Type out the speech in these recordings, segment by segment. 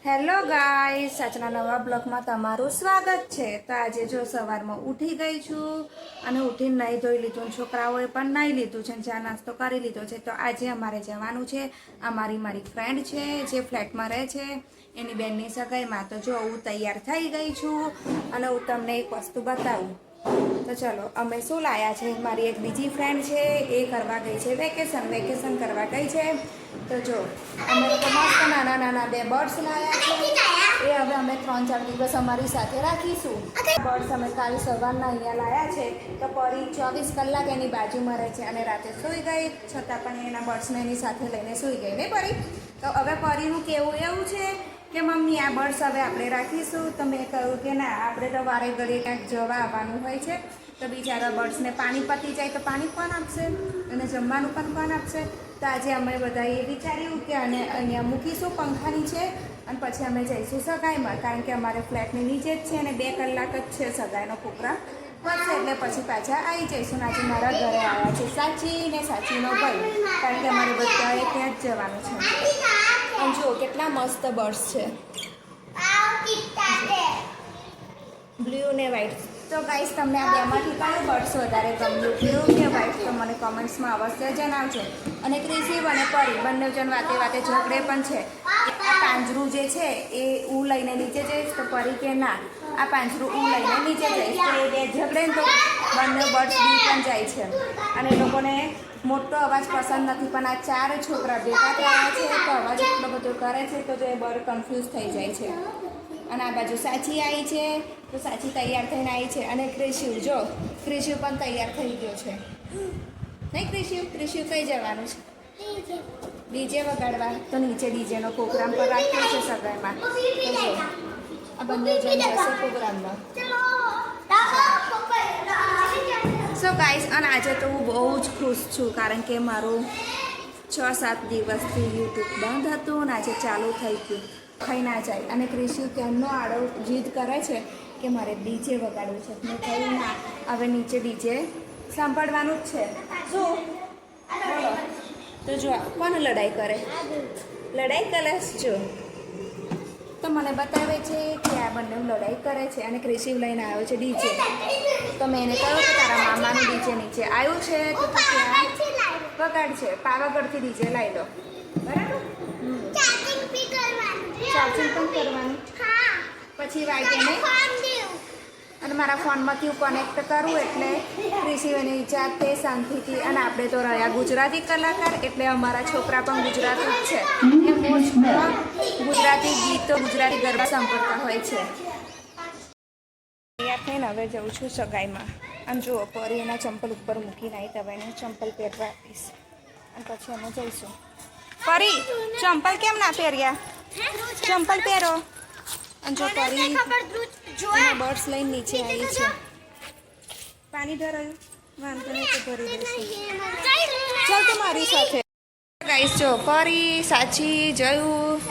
Hello guys, આજના નવા બ્લોગમાં તમારું સ્વાગત છે। તો આજે જો સવારમાં ઉઠી ગઈ છું અને ઉઠીને નાહી ધોઈ લીધું, છોકરાઓએ પણ નાહી લીધું છે, ચા નાસ્તો કરી લીધો છે। તો આજે અમારે જવાનું છે, આ મારી ફ્રેન્ડ છે જે ફ્લેટમાં રહે છે, એની બેનની સગાઈમાં। તો જો હું તૈયાર થઈ ગઈ છું અને હું તમને એક વસ્તુ બતાવું। તો ચલો, અમે શું લાયા છે, મારી એક બીજી ફ્રેન્ડ છે એ કરવા ગઈ છે વેકેશન કરવા ગઈ છે। તો જો અમે લોકો મસ્ત નાના નાના બે બર્ડ્સ લાયા છે, એ હવે અમે 3-4 દિવસ અમારી સાથે રાખીશું। બર્ડ્સ અમે કાલ સવારના અહીંયા લાયા છે। તો પરી 24 કલાક એની બાજુમાં રહે છે અને રાતે સૂઈ ગઈ, છતાં પણ એના બર્ડ્સને એની સાથે લઈને સૂઈ ગઈ ને પરી। તો હવે પરીનું કહેવું એવું છે કે મમ્મી આ બર્ડ્સ હવે આપણે રાખીશું। તો મેં કહ્યું કે ના, આપણે તો વારે ઘડીએ ક્યાંક જવા આવવાનું હોય છે, તો બિચારા બર્ડ્સને પાણી પતી જાય તો પાણી કોણ આપશે અને જમવાનું પણ કોણ આપશે। તો આજે અમે બધાએ વિચાર્યું કે અને અહીંયા મૂકીશું પંખા નીચે અને પછી અમે જઈશું સગાઈમાં, કારણ કે અમારે ફ્લેટની નીચે જ છે અને 2 કલાક જ છે સગાઈનો પ્રોગ્રામ વધશે, એટલે પછી પાછા આવી જઈશું। આજે મારા ઘરે આવ્યા છે સાચી ને સાચીનો ભાઈ, કારણ કે અમારે બધાએ ત્યાં જ જવાનું છે। અને જુઓ કેટલા મસ્ત બર્ડ્સ છે, બ્લુ ને વ્હાઈટ। તો ગાઈસ, તમને આ બેમાંથી કયું બર્ડ્સ વધારે ગમ્યું, બ્લુ કે વ્હાઈટ, તો મને કમેન્ટ્સમાં અવશ્ય જણાવજો। અને ક્રિશિવ અને પરી બંને જણ વાતે ઝઘડે પણ છે। આ પાંજરું જે છે એ હું લઈને નીચે જઈશ, તો પરી કે ના આ પાંજરું હું લઈને નીચે જઈશ, તો એ બે ઝઘડે ને તો બંને બર્ડ્સ બી પણ જાય છે અને એ લોકોને મોટો અવાજ પસંદ નથી, પણ આ 4 છોકરા ભેગા થયા છે તો અવાજ એટલો બધો કરે છે તો એ બર્ડ કન્ફ્યુઝ થઈ જાય છે। અને આ બાજુ સાચી આવી છે, તો સાચી તૈયાર થઈને આવી છે, અને ક્રિશિવ જો ક્રિશિવ પણ તૈયાર થઈ ગયો છે નહીં ક્રિશિવ કઈ જવાનું છે? ડીજે વગાડવા। તો નીચે ડીજેનો પ્રોગ્રામ પર રાખ્યો છે સગાઈમાં, તો જો આ બંને જણ જશે પ્રોગ્રામમાં। સો ગાઈસ, અને આજે તો હું બહુ જ ખુશ છું, કારણ કે મારું 6-7 દિવસથી યુટ્યુબ બંધ હતું અને આજે ચાલુ થઈ ગયું, ખાઈ ના જાય। અને ક્રિશિવ કેમનો આડો જીદ કરે છે કે મારે ડીજે વગાડવું છે, મેં કહ્યું ના, હવે નીચે ડીજે સાંભળવાનું જ છે। શું બોલો? તો જો કોણ લડાઈ કરે, લડાઈ કલશ જો તો મને બતાવે છે કે આ બંને લડાઈ કરે છે અને ક્રિશિવ લઈને આવ્યો છે ડીજે। તો મેં એને કહ્યું કે તારા મામાનું ડીજે નીચે આવ્યું છે તો તું ત્યાં વગાડ છે, પાવાગઢથી ડીજે લાવી લો, બરાબર? ચાર્જિંગ પણ કરવાનું, પછી વાગે નહીં, અને મારા ફોનમાંથી હું કનેક્ટ કરું એટલે ક્રિશિવ એની જાતે શાંતિથી। અને આપણે તો રહ્યા ગુજરાતી કલાકાર, એટલે અમારા છોકરા પણ ગુજરાતી જ છે, એ મોસ્ટમાં ગુજરાતી ગીતો, ગુજરાતી ગરબા સાંભળતા હોય છે। તૈયાર થઈને હવે જઉં છું સગાઈમાં, અને જુઓ પરી એના ચંપલ ઉપર મૂકીને આવી, તમે એને ચંપલ પહેરવા આપીશ અને પછી અમે જઈશું। પરી ચંપલ કેમ ના પહેર્યા? ચંપલ પહેરો। અને જો પરી બર્ડ્સ લઈને નીચે આવી છે, પાણી ધરાયું વાંધો નહીં, તો ભરી દઈશું, ચાલ તો મારી સાથે। ગાઈસ, જો પરી, સાચી, જયું,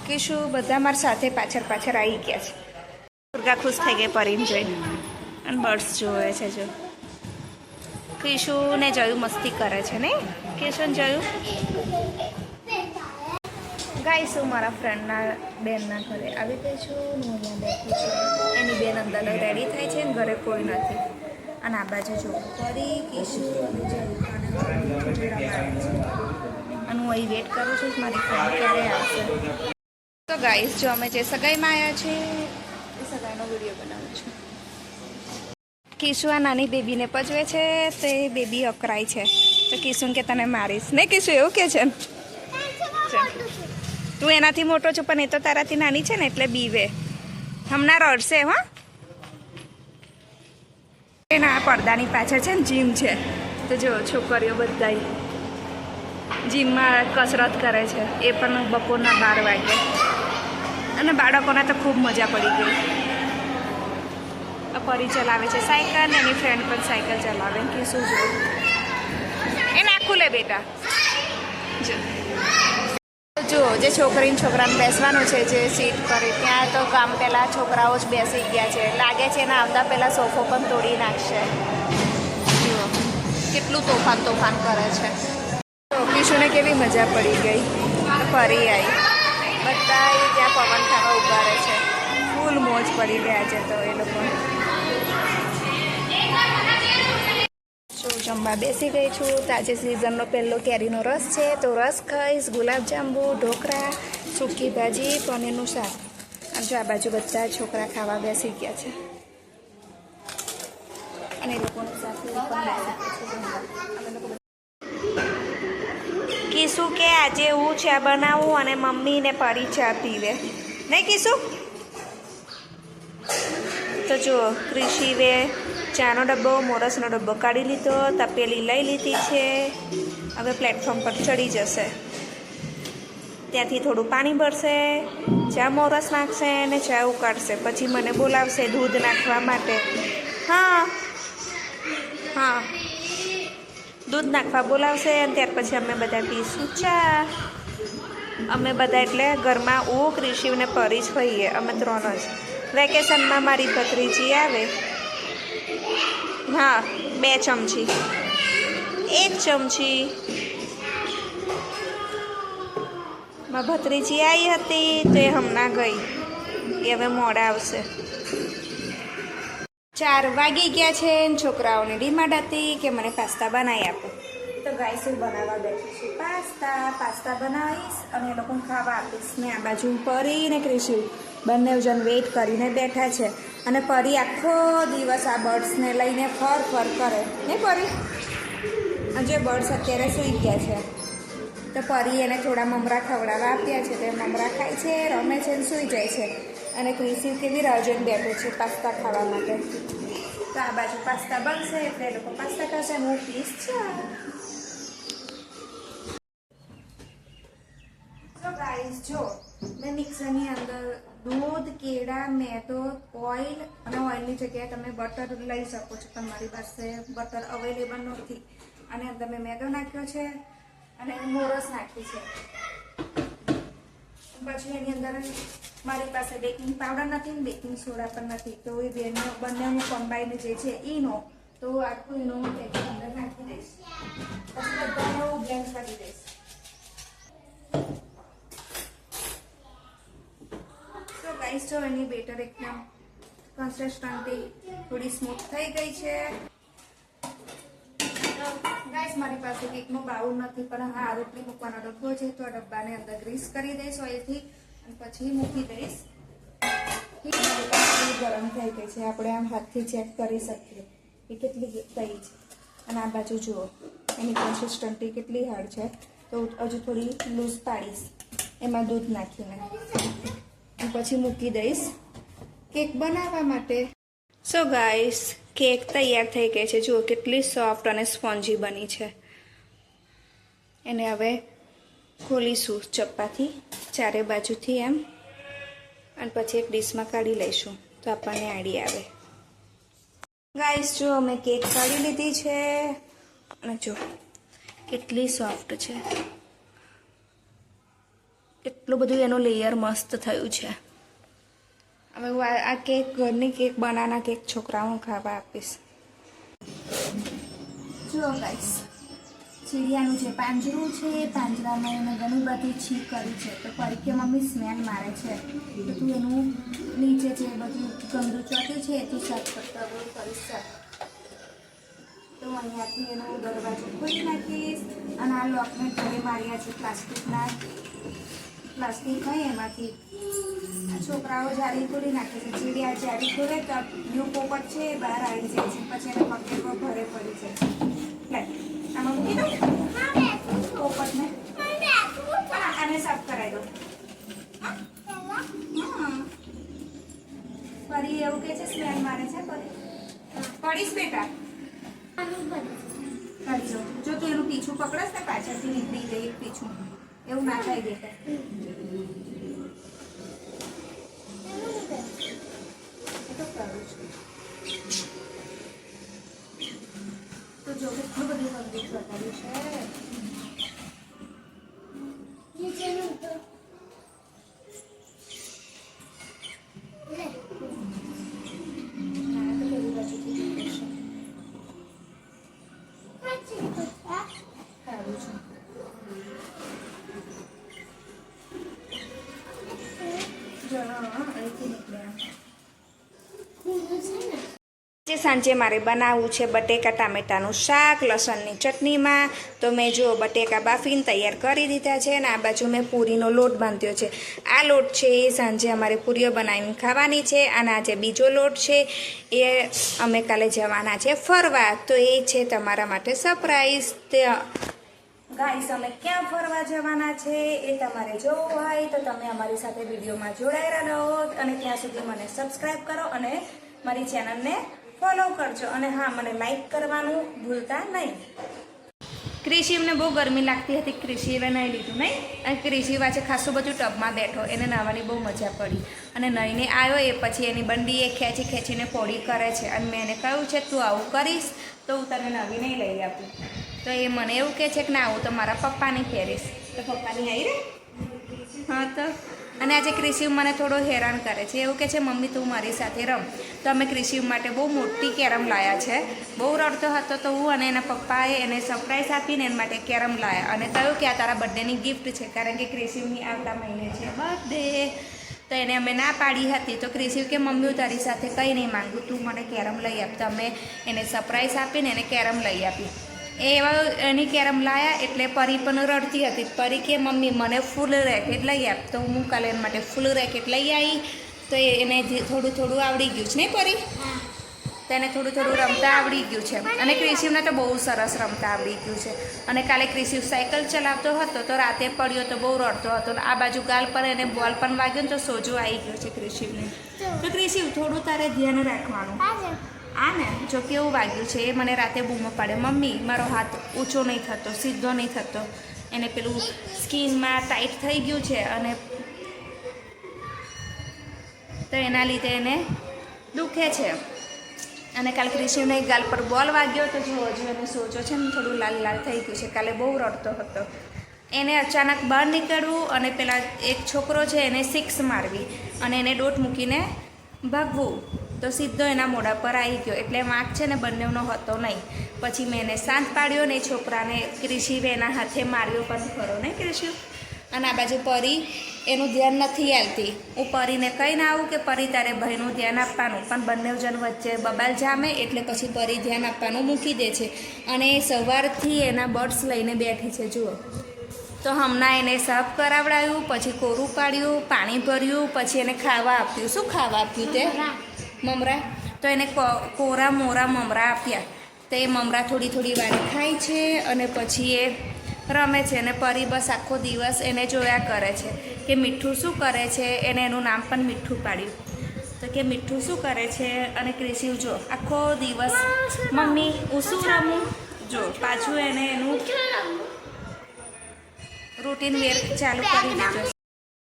કિશુ બધા મારી સાથે પાછળ આવી ગયા છે। દુર્ગા ખુશ થઈ ગઈ પરીને જોઈને, અને બર્ડ્સ જોવે છે। જો કિશુ ને જયું મસ્તી કરે છે ને, કિશુ ને જયું। ગાઈસ, હું મારા ફ્રેન્ડના બેનના ઘરે આવી ગઈ છું, હું અહીંયા બેઠી છું, એની બેન અંદર રેડી થાય છે, ઘરે કોઈ નથી। અને આ બાજુ જો પરી, કિશુ અને જયું અને હું અહીં વેટ કરું છું મારી ફ્રેન્ડ ક્યારે આવશે। તો ગાઈસ, જો અમે જે સગાઈમાં આવ્યા છે એ સગાઈનો વિડીયો બનાવું છું। કિશુ આ નાની બેબીને પજવે છે, તો એ બેબી અકરાય છે, તો કિશુને કે તને મારીશ ને, કિશુ એવું કે છે ને, તું એનાથી મોટો છો પણ એ તો તારાથી નાની છે ને, એટલે બીવે, હમણાં રડશે। હા, એના પડદાની પાછળ છે ને જીમ છે, તો જો છોકરીઓ બધા જીમમાં કસરત કરે છે, એ પણ બપોરના 12 વાગે, અને બાળકોને તો ખૂબ મજા પડી ગઈ। પરી ચલાવે છે સાયકલ, એની ફ્રેન્ડ પણ સાયકલ ચલાવે, કે શું જો એ નાખું લે બેટા। જો જે છોકરાને બેસવાનું છે જે સીટ પર, ત્યાં તો કામ પહેલાં છોકરાઓ જ બેસી ગયા છે, લાગે છે ને આવતા પહેલાં સોફો પણ તોડી નાખશે। જુઓ કેટલું તોફાન કરે છે। કિશુને કેવી મજા પડી ગઈ, ફરી આવી, બધા ત્યાં પવન મોજ પડી ગયા છે તો એ લોકો જમવા બેસી ગઈ છું. તો આજે સિઝનનો પહેલો કેરીનો રસ છે તો રસ ખાઈશ, ગુલાબજાંબુ, ઢોકળા, સૂકી ભાજી, પનીરનું શાક. અને જો આ બાજુ બધા છોકરા ખાવા બેસી ગયા છે અને એ લોકોની સાથે કીશું કે આજે હું ચા બનાવું અને મમ્મીને પરી ચા પીવે નહીં કીશું. તો જુઓ ક્રિશીવે ચાનો ડબ્બો, મોરસનો ડબ્બો કાઢી લીધો, તપેલી લઈ લીધી છે. હવે પ્લેટફોર્મ પર ચડી જશે, ત્યાંથી થોડું પાણી ભરશે, ચા મોરસ નાખશે અને ચા ઉકાળશે. પછી મને બોલાવશે દૂધ નાખવા માટે. હા હા, દૂધ નાખવા બોલાવશે અને ત્યાર પછી અમે બધા પીશું ચા. અમે બધા એટલે ઘરમાં હું, ક્રિશિવને પરી જ હોઈએ, અમે 3 જ. વેકેશનમાં મારી ભત્રીજી આવે, હા 2 ચમચી, 1 ચમચી. મારી ભત્રીજી આવી હતી તો એ હમણાં ગઈ, એ હવે મોડા આવશે. 4 વાગી ગયા છે. છોકરાઓની ડિમાન્ડ હતી કે મને પાસ્તા બનાવી આપો. તો ગાઈસ હું બનાવવા બેઠી છું પાસ્તા બનાવીશ અને એ લોકોને ખાવા આપીશ. ને આ બાજુ પરી ને ક્રિશિવ બંને જણ વેઇટ કરીને બેઠા છે. અને પરી આખો દિવસ આ બર્ડ્સને લઈને ફર કરે ને પરી. જે બર્ડ્સ અત્યારે સૂઈ ગયા છે તો પરી એને થોડા મમરા ખવડાવવા આપ્યા છે. તો મમરા ખાય છે, રમે છે ને સૂઈ જાય છે. અને ક્રિશિવ કેવી રાહ જોઈને બેઠો છે પાસ્તા ખાવા માટે. તો આ બાજુ પાસ્તા બનશે એટલે એ લોકો પાસ્તા ખાશે અને હું પીશ ચા. તો ગાઈસ જો મેં મિક્સરની અંદર દૂધ, કેળા, મેદો, ઓઇલ અને ઓઇલની જગ્યાએ તમે બટર લઈ શકો છો. તમારી પાસે બટર અવેલેબલ નથી અને અંદર મેં મેદો નાખ્યો છે અને મોરસ નાખી છે. પછી એની અંદર મારી પાસે બેકિંગ પાવડર નથી ને બેકિંગ સોડા પણ નથી. તો એ બંનેનું કમ્બાઈન જે છે ઈનો, તો આખું ઈનો પેકેટ અંદર નાખી દઈશ. પછી બધાને હું બ્લેન્ડ કરી દઈશ. તો ગાઈસ જો એની બેટર એકદમ કન્સિસ્ટન્સી થોડી સ્મૂથ થઈ ગઈ છે. ગાઈસ મારી પાસે કેકનો બાઉલ નથી પણ હા રોટલી મૂકવાનો ડબ્બો છે તો આ ડબ્બાને અંદર ગ્રીસ કરી દઈશ ઓઇલથી અને પછી મૂકી દઈશ. ગરમ થઈ ગઈ છે, આપણે આમ હાથથી ચેક કરી શકીએ એ કેટલી થઈ છે. અને આ બાજુ જુઓ એની કન્સિસ્ટન્સી કેટલી હાર્ડ છે. તો હજુ થોડી લૂઝ પાડીશ એમાં દૂધ નાખીને પછી મૂકી દઈશ કેક બનાવવા માટે. સો ગાઈસ કેક તૈયાર થઈ ગઈ છે. જુઓ કેટલી સોફ્ટ અને સ્પોન્જી બની છે. એને હવે ખોલીશું ચપ્પાથી ચારે બાજુથી એમ અને પછી એક ડીશમાં કાઢી લઈશું તો આપણને આઈડિયા આવે. ગાઈસ જો અમે કેક કાઢી લીધી છે અને જો કેટલી સોફ્ટ છે, કેટલું બધું એનું લેયર મસ્ત થયું છે. હવે હું આ કેક ઘરની કેક બનાના કેક છોકરાઓને ખાવા આપીશ. જુઓ ગાઈસ ચીડિયાનું જે પાંજરું છે પાંજરામાં એને ઘણી બધી છીક કરી છે. તો પરી કે મમ્મી સ્મેલ મારે છે તો તું એનું નીચે જે બધું ગંદુ ચોટ્યું છે એથી સાફ કરતા કરીશ સાફ. તો અહીંયાથી એનો દરવાજો ખોલી નાખીશ અને આ લોકને ઘરે માર્યા છે પ્લાસ્ટિક હોય એમાંથી. છોકરાઓ જારી ખોલી નાખે છે. ચીડિયા જારી ખોલે તો બ્લુ પોપટ છે એ બહાર આવી જાય છે. પછી એને પકેટમાં ભરે પડી છે. લે આમાં મૂકી દો પોપટને, આને સાફ કરાવી દો. પરી એવું કે છે સ્મેલ મારે છે. પડીશ બેટા કરજો. જો તું એનું પીછું પકડસ ને પાછળથી નીકળી જાય એક પીછું એવું ના થાય બેટા. તો જો કેટલું બધું મંદિર બનાવ્યું છે. સાંજે મારે બનાવવું છે બટેકા ટામેટાનું શાક લસણની ચટણીમાં. તો મેં જો બટેકા બાફીને તૈયાર કરી દીધા છે અને આ બાજુ મેં પૂરીનો લોટ બાંધ્યો છે. આ લોટ છે એ સાંજે અમારે પૂરીઓ બનાવીને ખાવાની છે. અને આ જે બીજો લોટ છે એ અમે કાલે જવાના છે ફરવા. તો એ છે તમારા માટે સરપ્રાઈઝ. ગાઈસ અમે ક્યાં ફરવા જવાના છે એ તમારે જોવું હોય તો તમે અમારી સાથે વિડીયોમાં જોડાયેલા રહો. અને ત્યાં સુધી મને સબસ્ક્રાઈબ કરો અને મારી ચેનલને ફોલો કરજો. અને હા, મને લાઈક કરવાનું ભૂલતા નહીં. ક્રિશિવને બહુ ગરમી લાગતી હતી. ક્રિશિવે નહીં લીધું નહીં. અને ક્રિશિવ આજે ખાસું બધું ટબમાં બેઠો. એને નાહવાની બહુ મજા પડી. અને નહીને આવ્યો એ પછી એની બંડી એ ખેંચીને પોળી કરે છે. અને મેં એને કહ્યું છે તું આવું કરીશ તો હું તને નવી નહીં લઈ આપું. તો એ મને એવું કહે છે કે ના, હું તો મારા પપ્પાની પહેરીશ. તો પપ્પાની આવી રે. હા તો અને આજે ક્રિશિવ મને થોડો હેરાન કરે છે. એવું કહે છે મમ્મી તું મારી સાથે રમ. તો અમે ક્રિશિવ માટે બહુ મોટી કેરમ લાવ્યા છે. બહુ રડતો હતો તો હું અને એના પપ્પાએ એને સરપ્રાઈઝ આપીને એના માટે કેરમ લાવ્યા. અને કહ્યું કે આ તારા બર્થડેની ગિફ્ટ છે, કારણ કે ક્રિશિવની આવતા મહિને છે બર્થડે. તો એને અમે ના પાડી હતી. તો ક્રિશિવ કે મમ્મી હું તારી સાથે કંઈ નહીં માંગુ, તું મને કેરમ લઈ આપ. તો અમે એને સરપ્રાઈઝ આપીને એને કેરમ લઈ આપી. એવા એની કેરમ લાયા એટલે પરી પણ રડતી હતી. પરી કે મમ્મી મને ફૂલ રેકેટ લઈ આપ. તો હું કાલે એના માટે ફૂલ રેકેટ લઈ આવી. તો એને થોડું આવડી ગયું છે નહીં પરી? તો એને થોડું રમતા આવડી ગયું છે. અને ક્રિશિવને તો બહુ સરસ રમતા આવડી ગયું છે. અને કાલે ક્રિશિવ સાયકલ ચલાવતો હતો તો રાતે પડ્યો તો બહુ રડતો હતો. આ બાજુ ગાલ પર એને બોલ પણ વાગ્યો ને તો સોજો આવી ગયો છે ક્રિશિવને. તો ક્રિશિવ થોડું તારે ધ્યાન રાખવાનું. આ ને જો કેવું વાગ્યું છે એ મને રાતે બૂમો પાડે મમ્મી મારો હાથ ઊંચો નહીં થતો, સીધો નહીં થતો. એને પેલું સ્કિનમાં ટાઈટ થઈ ગયું છે અને તો એના લીધે એને દુખે છે. અને કાલે ક્રિશિવને ગાલ પર બોલ વાગ્યો તો જો હજુ એને સોજો છે ને થોડું લાલ લાલ થઈ ગયું છે. કાલે બહુ રડતો હતો. એને અચાનક બહાર નીકળવું અને પેલા એક છોકરો છે એને સિક્સ મારવી અને એને દોટ મૂકીને ભાગવું. તો સીધો એના મોઢા પર આવી ગયો. એટલે વાંક છે ને બંનેનો હતો નહીં. પછી મેં એને શાંત પાડ્યો ને છોકરાને ક્રિશિવે એના હાથે માર્યો પણ ખરો ને ક્રિશિવ. અને આ બાજુ પરી એનું ધ્યાન નથી આવતી. હું પરીને કહીને આવું કે પરી તારે ભાઈનું ધ્યાન આપવાનું, પણ બંને જણ વચ્ચે બબાલ જામે એટલે પછી પરી ધ્યાન આપવાનું મૂકી દે છે. અને સવારથી એના બર્ડ્સ લઈને બેઠી છે જુઓ. તો હમણાં એને સાફ કરાવડાવ્યું, પછી કોરું પાડ્યું, પાણી ભર્યું, પછી એને ખાવા આપ્યું. શું ખાવા આપ્યું તે? મમરા. તો એને કોરા મોરા મમરા આપ્યા. તો એ મમરા થોડી વાર ખાય છે અને પછી એ રમે છે. અને પરી બસ આખો દિવસ એને જોયા કરે છે કે મીઠું શું કરે છે. એને એનું નામ પણ મીઠું પાડ્યું. તો કે મીઠું શું કરે છે. અને ક્રિશિવ જો આખો દિવસ મમ્મી હું શું રમું. જો પાછું એને એનું રૂટીન વેર ચાલુ કરી દીધો.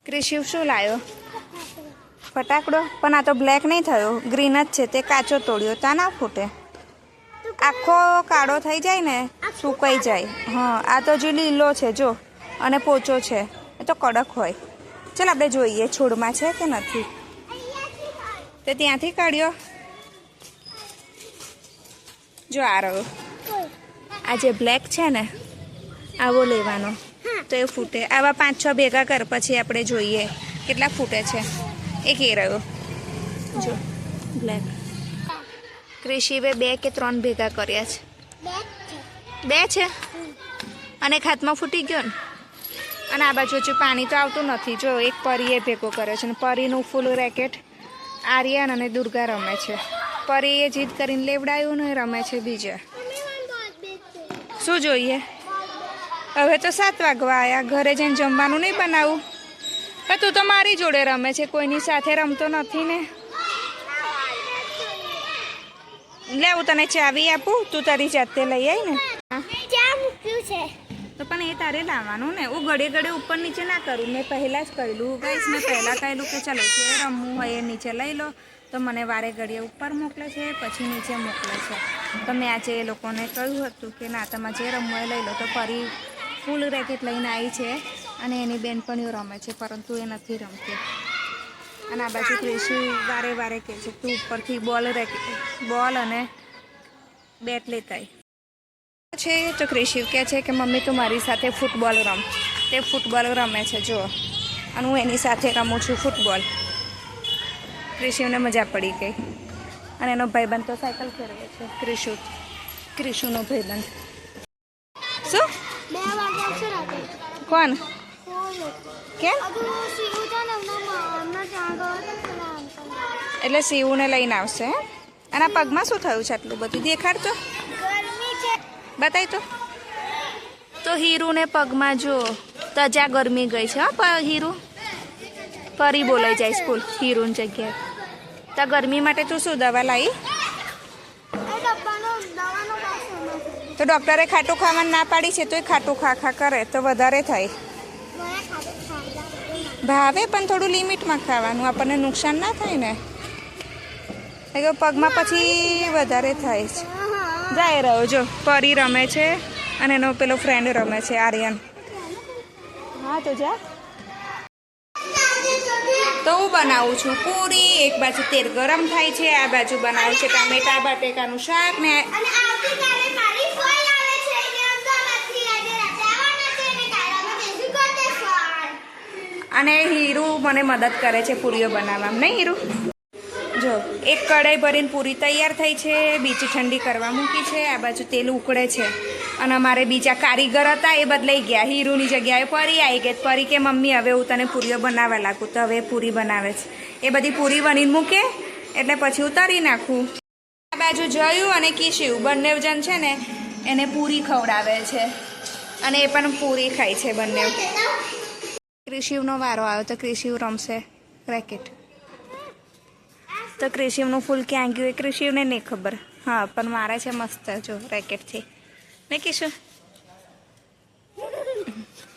ક્રિશિવ શું લાવ્યો? ફટાકડો. પણ આ તો બ્લેક નહીં થયો, ગ્રીન જ છે. તે કાચો તોડ્યો તા ના ફૂટે. આખો કાળો થઈ જાય ને સુકાઈ જાય. હા, આ તો જે લીલો છે જો અને પોચો છે એ તો કડક હોય. ચાલ આપણે જોઈએ છોડમાં છે કે નથી. તે ત્યાંથી કાઢ્યો. જો આ રહ્યો. આ જે બ્લેક છે ને આવો લેવાનો તો એ ફૂટે. આવા 5-6 ભેગા કર પછી આપણે જોઈએ કેટલા ફૂટે છે. એક એ રહ્યો જો બ્લેક. ક્રિશિવે 2 કે 3 ભેગા કર્યા છે. 2 છે અને એક હાથમાં ફૂટી ગયો ને. અને આ બાજુ હજુ પાણી તો આવતું નથી. જો એક પરીએ ભેગો કર્યો છે. અને પરીનું ફૂલ રેકેટ આર્યન અને દુર્ગા રમે છે. પરીએ જીદ કરીને લેવડાયું ને રમે છે બીજા. શું જોઈએ? હવે તો 7 વાગવા આવ્યા. ઘરે જઈને જમવાનું નહીં બનાવું. પણ તું તો મારી જોડે રમે છે, કોઈની સાથે રમતો નથી ને. લે હું તને ચાવી આપું, તું તારી જાતે લઈ આવી ને. તો પણ એ તારે લાવવાનું ને. હું ઘડે ઉપર નીચે ના કરું. મેં પહેલાં જ કહેલું ગાઈસ, મેં પહેલાં કહેલું કે ચાલો જે રમવું હોય એ નીચે લઈ લો. તો મને વારે ઘડીએ ઉપર મોકલે છે પછી નીચે મોકલે છે. તો મેં આજે એ લોકોને કહ્યું હતું કે ના તમે જે રમવું હોય લઈ લો. તો પરી ફૂલ રેકેટ લઈને આવી છે અને એની બેનપણીઓ રમે છે, પરંતુ એ નથી રમતી. અને આ બાજુ ક્રિશિવ વારે કહે છે તું ઉપરથી બોલ અને બેટ લેતા છે. તો ક્રિશિવ કહે છે કે મમ્મી તું મારી સાથે ફૂટબોલ રમ. તે ફૂટબોલ રમે છે જુઓ. અને હું એની સાથે રમું છું ફૂટબોલ. ક્રિશિવને મજા પડી ગઈ. અને એનો ભાઈબંધ તો સાયકલ ફેરવે છે, ક્રિશુનો ભાઈબંધ. શું કોણ કેમ? એટલે શિવને લઈને આવશે હે? અને આ પગમાં શું થયું છે આટલું બધું? દેખાડ તો, બતાય તો હીરુને પગમાં જો તજા ગરમી ગઈ છે. હા હીરુ ફરી બોલાઈ જાય સ્કૂલ હીરુની જગ્યાએ. તો ગરમી માટે તું શું દવા લાવી? તો ડૉક્ટરે ખાટું ખાવાનું ના પાડી છે, તોય ખાટું ખા કરે તો વધારે થાય. ભાવે પણ થોડું લિમિટમાં ખાવાનું, આપણને નુકસાન ના થાય ને. પગમાં પછી વધારે થાય છે. જાય રહ્યો જો પરી રમે છે અને એનો પેલો ફ્રેન્ડ રમે છે આર્યન. હા તો જા. તો હું બનાવું છું પૂરી, એક બાજુ તેલ ગરમ થાય છે, આ બાજુ બનાવું છે ટામેટા બટેકાનું શાક ને અને હીરુ મને મદદ કરે છે પૂરીઓ બનાવવામાં. નહીં હીરુ? જો એક કઢાઈ ભરીને પૂરી તૈયાર થઈ છે, બીજી ઠંડી કરવા મૂકી છે, આ બાજુ તેલ ઉકળે છે. અને અમારે બીજા કારીગર હતા એ બદલાઈ ગયા, હીરુની જગ્યાએ પરી આવી ગઈ. પરી કે મમ્મી હવે હું તને પૂરીઓ બનાવવા લાગું, તો હવે પૂરી બનાવે છે. એ બધી પૂરી બનીને મૂકે એટલે પછી ઉતારી નાખું. આ બાજુ જયું અને કિશિવ બંને જણ છે ને એને પૂરી ખવડાવે છે અને એ પણ પૂરી ખાય છે બંને. ક્રિશિવનો વારો આવ્યો તો ક્રિશિવ રમશે રેકેટ. તો ક્રિશિવનું ફૂલ ક્યાં ગયું એ ક્રિશિવને નહીં ખબર. હા પણ મારે છે મસ્ત જો રેકેટથી. ને કિશુ